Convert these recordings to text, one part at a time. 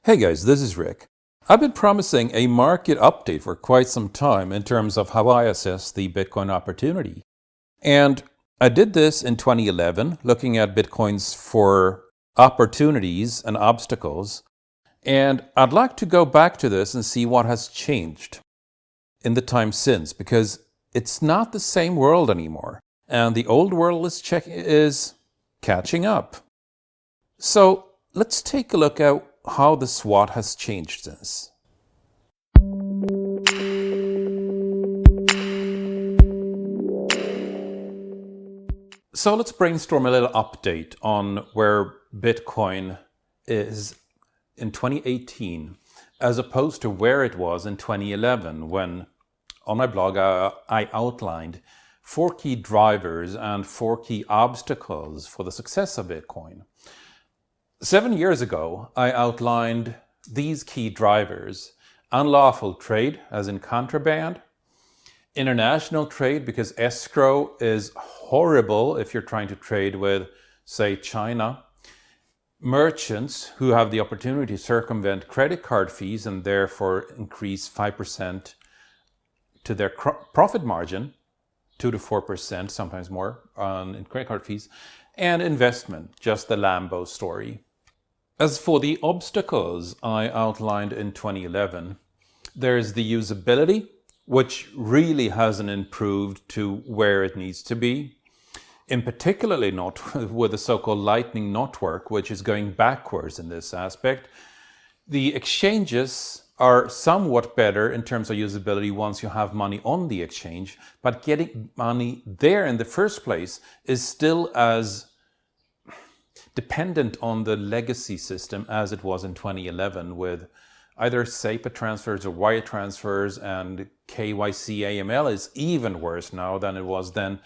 Hey guys, this is Rick. I've been promising a market update for quite some time in terms of how I assess the Bitcoin opportunity. And I did this in 2011, looking at Bitcoins for opportunities and obstacles. And I'd like to go back to this and see what has changed in the time since, because it's not the same world anymore. And the old world is catching up. So let's take a look at how the SWOT has changed since. So let's brainstorm a little update on where Bitcoin is in 2018 as opposed to where it was in 2011 when on my blog I outlined 4 key drivers and 4 key obstacles for the success of Bitcoin. 7 years ago, I outlined these key drivers: unlawful trade, as in contraband; international trade, because escrow is horrible if you're trying to trade with, say, China; merchants who have the opportunity to circumvent credit card fees and therefore increase 5% to their profit margin, 2 to 4%, sometimes more, in credit card fees; and investment, just the Lambo story. As for the obstacles I outlined in 2011, there's the usability, which really hasn't improved to where it needs to be. In particularly not with the so-called Lightning network, which is going backwards in this aspect. The exchanges are somewhat better in terms of usability once you have money on the exchange, but getting money there in the first place is still as dependent on the legacy system as it was in 2011 with either SEPA transfers or wire transfers, and KYC AML is even worse now than it was then.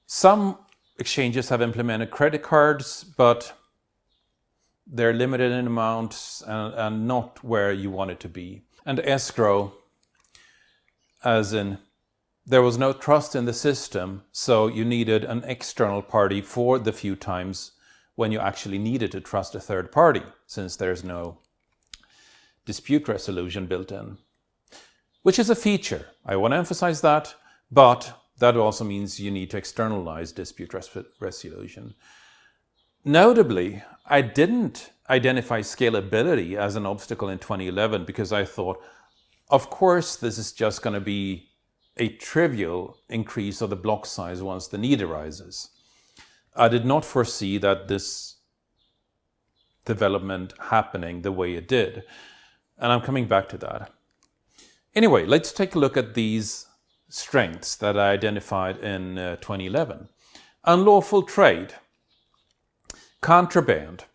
Some exchanges have implemented credit cards, but they're limited in amounts and not where you want it to be. And escrow, as in there was no trust in the system, so you needed an external party for the few times when you actually needed to trust a third party, since there's no dispute resolution built in. Which is a feature, I want to emphasize that, but that also means you need to externalize dispute resolution. Notably, I didn't identify scalability as an obstacle in 2011 because I thought, of course, this is just going to be a trivial increase of the block size once the need arises. I did not foresee that this development happening the way it did. And I'm coming back to that. Anyway, let's take a look at these strengths that I identified in 2011. Unlawful trade. Contraband.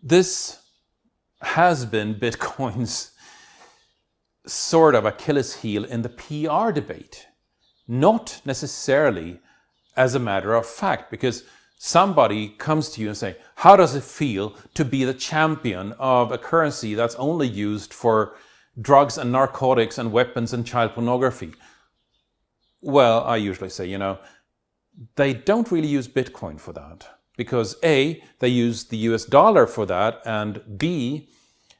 This has been Bitcoin's sort of Achilles heel in the PR debate. Not necessarily as a matter of fact, because somebody comes to you and say, how does it feel to be the champion of a currency that's only used for drugs and narcotics and weapons and child pornography? Well, I usually say, they don't really use Bitcoin for that. Because A, they use the US dollar for that, and B,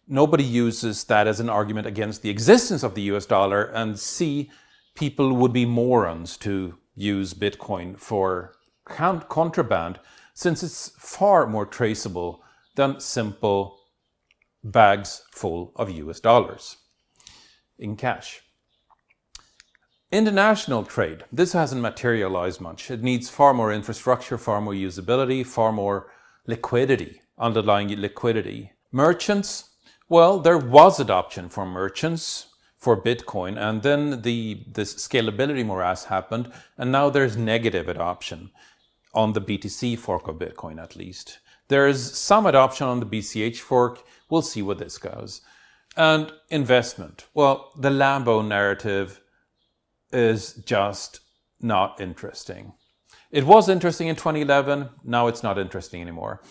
nobody uses that as an argument against the existence of the US dollar, and C, people would be morons to use Bitcoin for contraband, since it's far more traceable than simple bags full of US dollars in cash. International trade. This hasn't materialized much. It needs far more infrastructure, far more usability, far more liquidity, underlying liquidity. Merchants. Well, there was adoption for merchants for Bitcoin, and then this scalability morass happened, and now there's negative adoption on the BTC fork of Bitcoin, at least. There's some adoption on the BCH fork. We'll see where this goes. And investment. Well, the Lambo narrative is just not interesting. It was interesting in 2011. Now it's not interesting anymore.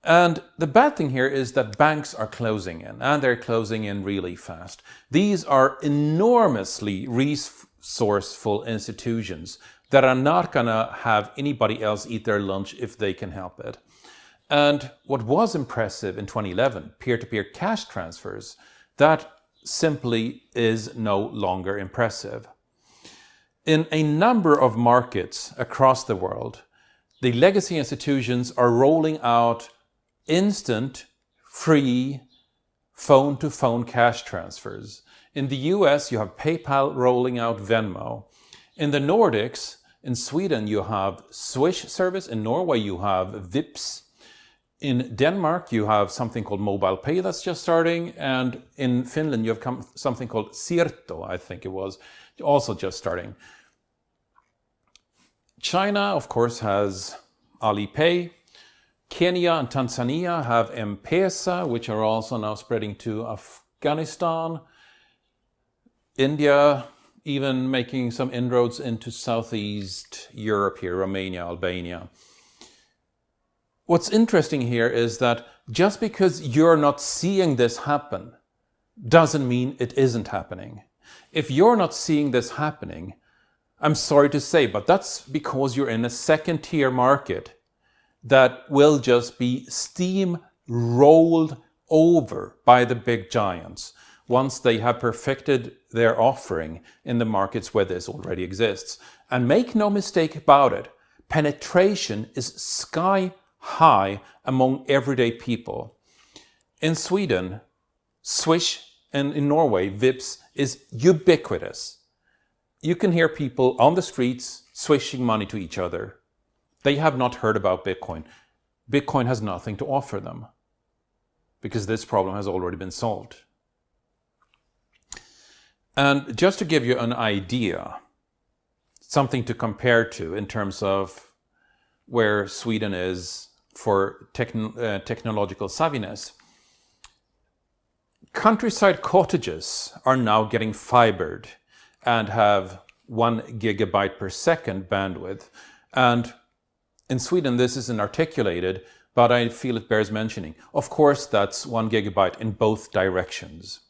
And the bad thing here is that banks are closing in, and they're closing in really fast. These are enormously resourceful institutions that are not going to have anybody else eat their lunch if they can help it. And what was impressive in 2011, peer-to-peer cash transfers, that simply is no longer impressive. In a number of markets across the world, the legacy institutions are rolling out instant, free, phone-to-phone cash transfers. In the US, you have PayPal rolling out Venmo. In the Nordics, in Sweden, you have Swish service. In Norway, you have Vipps. In Denmark, you have something called Mobile Pay that's just starting. And in Finland, you have something called Siirto, I think it was, also just starting. China, of course, has Alipay. Kenya and Tanzania have M-Pesa, which are also now spreading to Afghanistan. India even making some inroads into Southeast Europe here, Romania, Albania. What's interesting here is that just because you're not seeing this happen doesn't mean it isn't happening. If you're not seeing this happening, I'm sorry to say, but that's because you're in a second-tier market that will just be steam-rolled over by the big giants once they have perfected their offering in the markets where this already exists. And make no mistake about it, penetration is sky high among everyday people. In Sweden, Swish, and in Norway, Vipps is ubiquitous. You can hear people on the streets swishing money to each other. They have not heard about Bitcoin. Bitcoin has nothing to offer them because this problem has already been solved. And just to give you an idea, something to compare to in terms of where Sweden is for technological savviness, countryside cottages are now getting fibered and have 1 gigabyte per second bandwidth. And in Sweden, this isn't articulated, but I feel it bears mentioning. Of course, that's 1 gigabyte in both directions.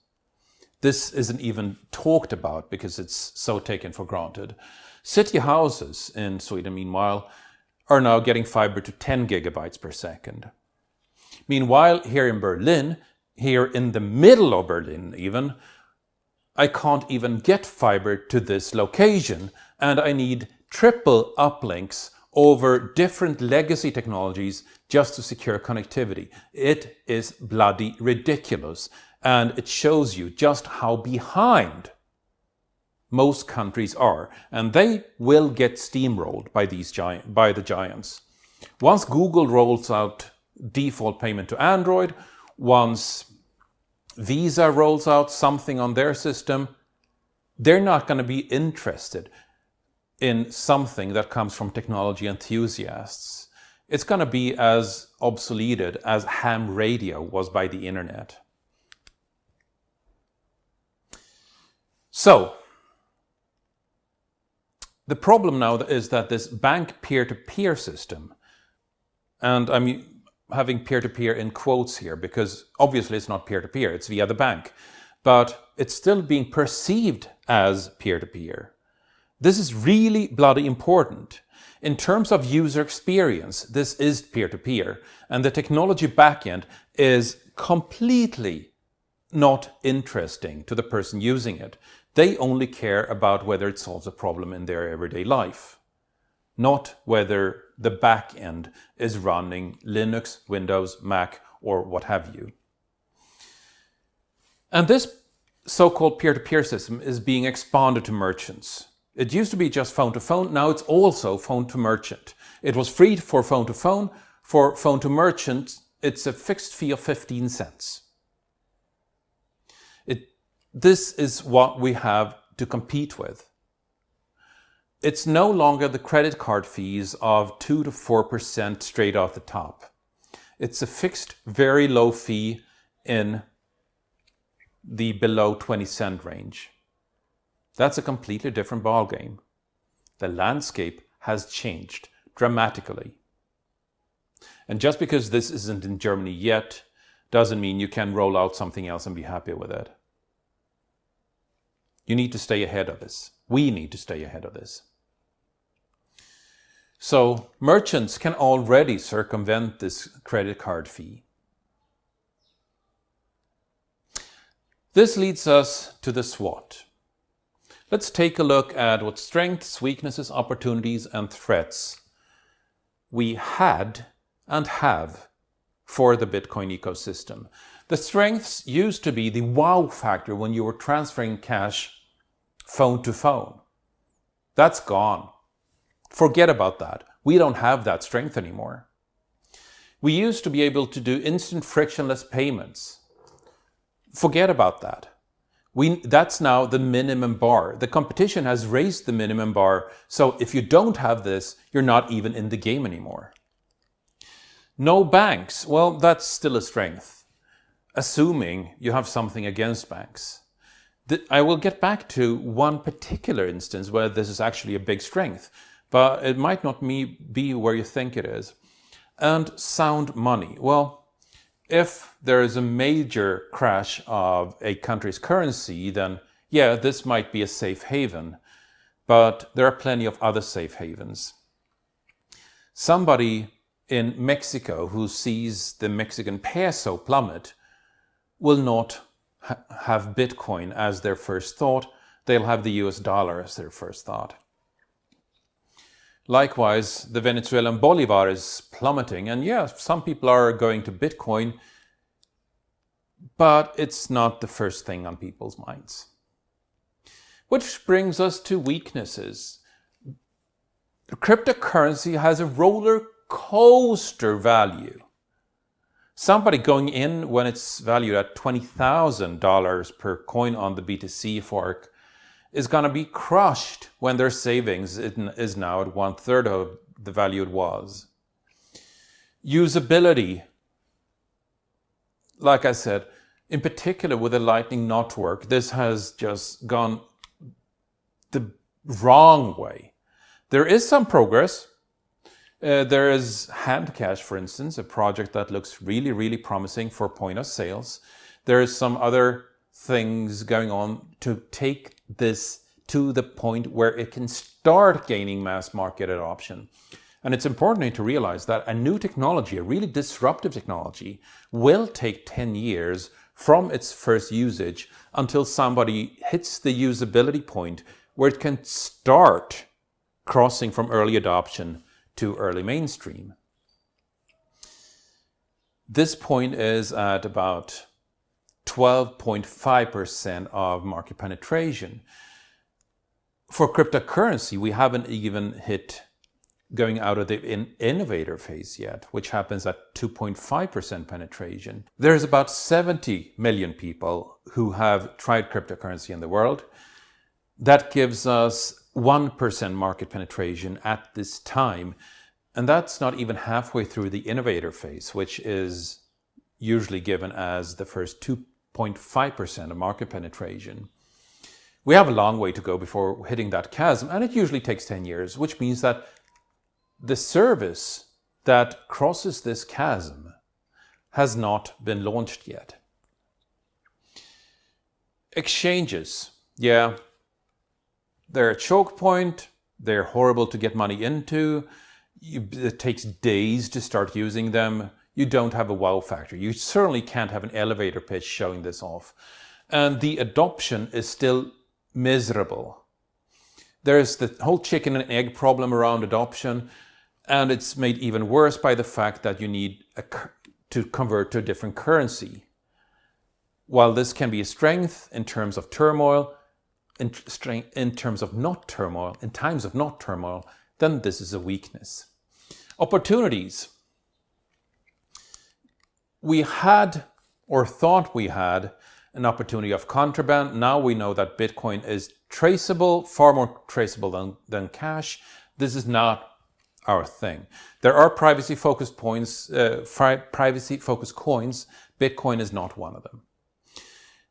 This isn't even talked about because it's so taken for granted. City houses in Sweden, meanwhile, are now getting fiber to 10 gigabytes per second. Meanwhile, here in Berlin, here in the middle of Berlin even, I can't even get fiber to this location, and I need triple uplinks over different legacy technologies just to secure connectivity. It is bloody ridiculous, and it shows you just how behind most countries are, and they will get steamrolled by the giants. Once Google rolls out default payment to Android, once Visa rolls out something on their system, they're not going to be interested in something that comes from technology enthusiasts. It's going to be as obsoleted as ham radio was by the internet. So, the problem now is that this bank peer-to-peer system, and I'm having peer-to-peer in quotes here because obviously it's not peer-to-peer, it's via the bank, but it's still being perceived as peer-to-peer. This is really bloody important. In terms of user experience, this is peer-to-peer, and the technology backend is completely not interesting to the person using it. They only care about whether it solves a problem in their everyday life, not whether the backend is running Linux, Windows, Mac, or what have you. And this so-called peer-to-peer system is being expanded to merchants. It used to be just phone-to-phone, now it's also phone-to-merchant. It was free for phone-to-phone. For phone-to-merchant, it's a fixed fee of 15 cents. This is what we have to compete with. It's no longer the credit card fees of 2 to 4% straight off the top. It's a fixed, very low fee in the below 20 cent range. That's a completely different ballgame. The landscape has changed dramatically. And just because this isn't in Germany yet, doesn't mean you can roll out something else and be happy with it. You need to stay ahead of this. We need to stay ahead of this. So merchants can already circumvent this credit card fee. This leads us to the SWOT. Let's take a look at what strengths, weaknesses, opportunities, and threats we had and have for the Bitcoin ecosystem. The strengths used to be the wow factor when you were transferring cash phone to phone. That's gone. Forget about that. We don't have that strength anymore. We used to be able to do instant frictionless payments. Forget about that. That's now the minimum bar. The competition has raised the minimum bar, so if you don't have this, you're not even in the game anymore. No banks. Well, that's still a strength, assuming you have something against banks. I will get back to one particular instance where this is actually a big strength, but it might not be where you think it is. And sound money. Well, if there is a major crash of a country's currency, then yeah, this might be a safe haven, but there are plenty of other safe havens. Somebody in Mexico who sees the Mexican peso plummet will not have Bitcoin as their first thought. They'll have the US dollar as their first thought. Likewise, the Venezuelan bolivar is plummeting, and yeah, some people are going to Bitcoin, but it's not the first thing on people's minds. Which brings us to weaknesses. Cryptocurrency has a roller coaster value. Somebody going in when it's valued at $20,000 per coin on the BTC fork is going to be crushed when their savings is now at 1/3 of the value it was. Usability. Like I said, in particular with the Lightning network, this has just gone the wrong way. There is some progress. There is Handcash, for instance, a project that looks really, really promising for point of sales. There is some other things going on to take this to the point where it can start gaining mass market adoption. And it's important to realize that a new technology, a really disruptive technology, will take 10 years from its first usage until somebody hits the usability point where it can start crossing from early adoption to early mainstream. This point is at about 12.5% of market penetration. For cryptocurrency, we haven't even hit going out of the innovator phase yet, which happens at 2.5% penetration. There's about 70 million people who have tried cryptocurrency in the world. That gives us 1% market penetration at this time. And that's not even halfway through the innovator phase, which is usually given as the first 2.5% of market penetration. We have a long way to go before hitting that chasm, and it usually takes 10 years, which means that the service that crosses this chasm has not been launched yet. Exchanges, yeah, they're a choke point, they're horrible to get money into, it takes days to start using them, you don't have a wow factor. You certainly can't have an elevator pitch showing this off. And the adoption is still miserable. There's the whole chicken and egg problem around adoption, and it's made even worse by the fact that you need to convert to a different currency. While this can be a strength in terms of turmoil, in times of not turmoil, then this is a weakness. Opportunities. We had, or thought we had, an opportunity of contraband. Now we know that Bitcoin is traceable, far more traceable than cash. This is not our thing. There are privacy-focused coins. Bitcoin is not one of them.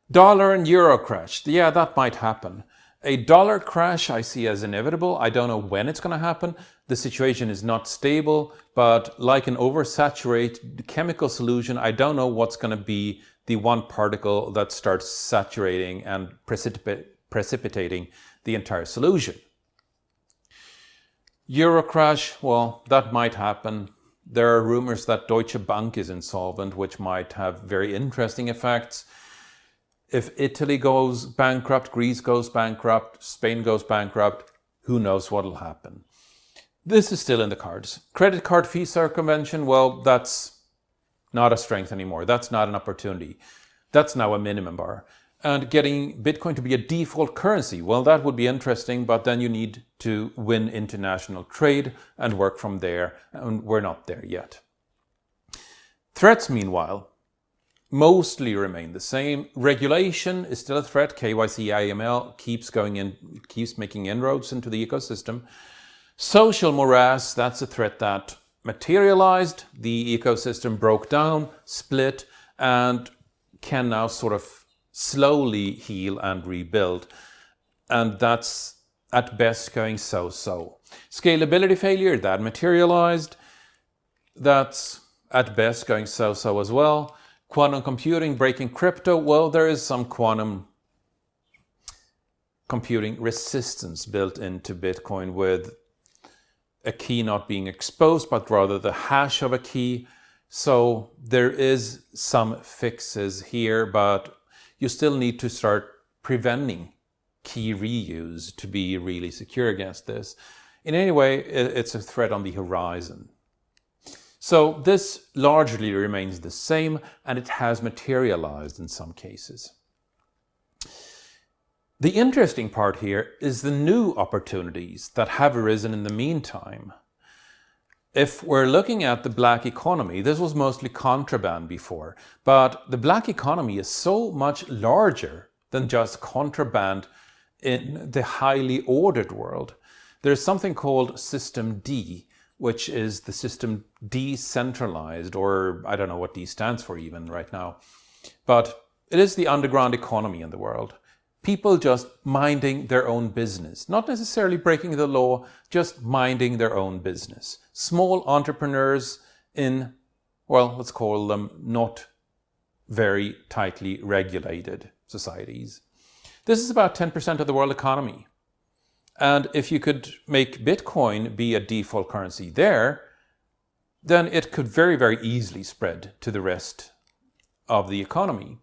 Dollar and euro crash. Yeah, that might happen. A dollar crash I see as inevitable. I don't know when it's going to happen. The situation is not stable, but like an oversaturated chemical solution, I don't know what's going to be the one particle that starts saturating and precipitating the entire solution. Euro crash, well, that might happen. There are rumors that Deutsche Bank is insolvent, which might have very interesting effects. If Italy goes bankrupt, Greece goes bankrupt, Spain goes bankrupt, who knows what will happen. This is still in the cards. Credit card fee circumvention, well, that's not a strength anymore. That's not an opportunity. That's now a minimum bar. And getting Bitcoin to be a default currency, well, that would be interesting, but then you need to win international trade and work from there, and we're not there yet. Threats, meanwhile, mostly remain the same. Regulation is still a threat. KYC, AML keeps making inroads into the ecosystem. Social morass, that's a threat that materialized. The ecosystem broke down, split, and can now sort of slowly heal and rebuild. And that's at best going so-so. Scalability failure, that materialized. That's at best going so-so as well. Quantum computing breaking crypto, well, there is some quantum computing resistance built into Bitcoin with a key not being exposed, but rather the hash of a key. So there is some fixes here, but you still need to start preventing key reuse to be really secure against this. In any way, it's a threat on the horizon. So this largely remains the same, and it has materialized in some cases. The interesting part here is the new opportunities that have arisen in the meantime. If we're looking at the black economy, this was mostly contraband before, but the black economy is so much larger than just contraband in the highly ordered world. There's something called System D, which is the system decentralized, or I don't know what D stands for even right now, but it is the underground economy in the world. People just minding their own business, not necessarily breaking the law, just minding their own business. Small entrepreneurs in, well, let's call them not very tightly regulated societies. This is about 10% of the world economy. And if you could make Bitcoin be a default currency there, then it could very, very easily spread to the rest of the economy.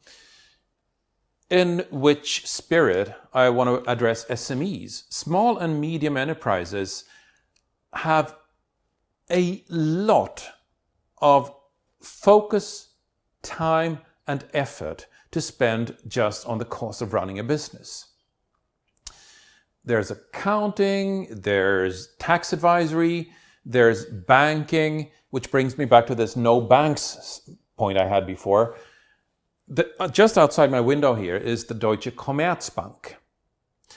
In which spirit I want to address SMEs. Small and medium enterprises have a lot of focus, time, and effort to spend just on the cost of running a business. There's accounting, there's tax advisory, there's banking, which brings me back to this no banks point I had before. Just outside my window here is the Deutsche Commerzbank,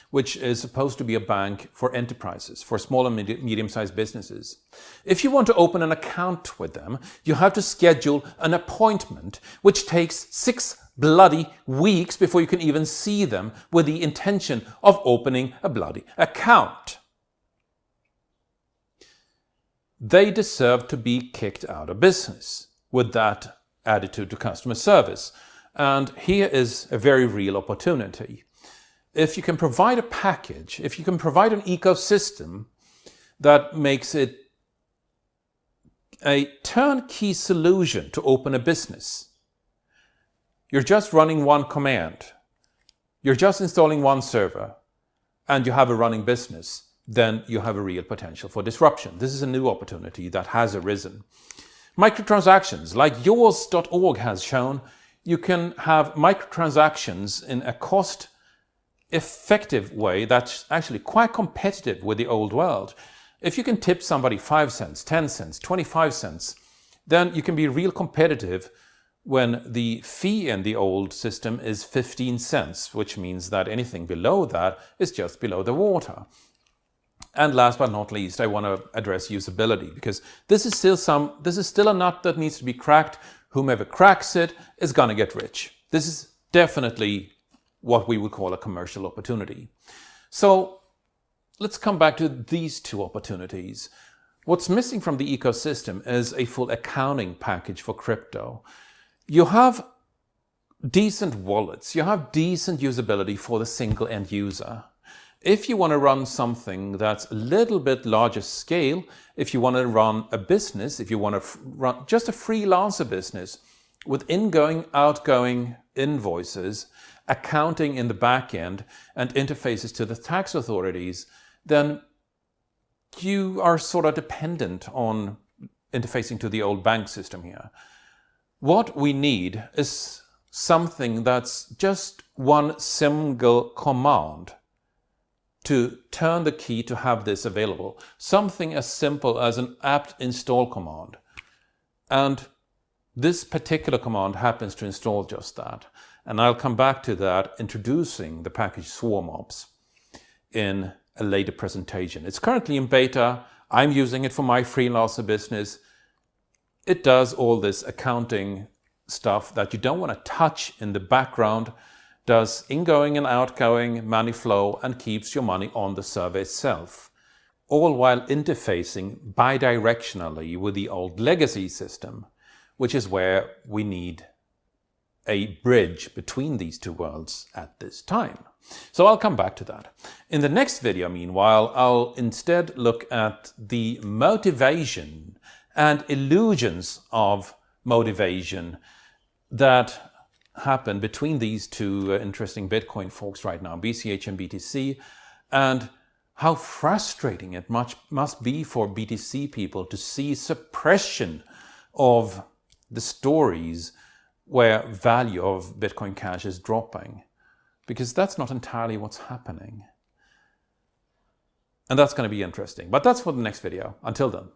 which is supposed to be a bank for enterprises, for small and medium-sized businesses. If you want to open an account with them, you have to schedule an appointment, which takes 6 bloody weeks before you can even see them with the intention of opening a bloody account. They deserve to be kicked out of business with that attitude to customer service. And here is a very real opportunity. If you can provide a package, if you can provide an ecosystem that makes it a turnkey solution to open a business, you're just running one command, you're just installing one server, and you have a running business, then you have a real potential for disruption. This is a new opportunity that has arisen. Microtransactions, like yours.org has shown, you can have microtransactions in a cost-effective way that's actually quite competitive with the old world. If you can tip somebody 5 cents, 10 cents, 25 cents, then you can be real competitive when the fee in the old system is 15 cents, which means that anything below that is just below the water. And last but not least, I want to address usability, because this is still a nut that needs to be cracked. Whomever cracks it is going to get rich. This is definitely what we would call a commercial opportunity. So let's come back to these two opportunities. What's missing from the ecosystem is a full accounting package for crypto. You have decent wallets, you have decent usability for the single end user. If you want to run something that's a little bit larger scale, if you want to run a business, if you want to run just a freelancer business with ingoing, outgoing invoices, accounting in the back end, and interfaces to the tax authorities, then you are sort of dependent on interfacing to the old bank system here. What we need is something that's just one single command to turn the key to have this available. Something as simple as an apt install command. And this particular command happens to install just that. And I'll come back to that, introducing the package SwarmOps in a later presentation. It's currently in beta. I'm using it for my freelancer business. It does all this accounting stuff that you don't want to touch in the background, does ingoing and outgoing money flow, and keeps your money on the server itself, all while interfacing bidirectionally with the old legacy system, which is where we need a bridge between these two worlds at this time. So I'll come back to that. In the next video, meanwhile, I'll instead look at the motivation and illusions of motivation that happen between these two interesting Bitcoin forks right now, BCH and BTC, and how frustrating it must be for BTC people to see suppression of the stories where value of Bitcoin Cash is dropping, because that's not entirely what's happening. And that's going to be interesting, but that's for the next video. Until then.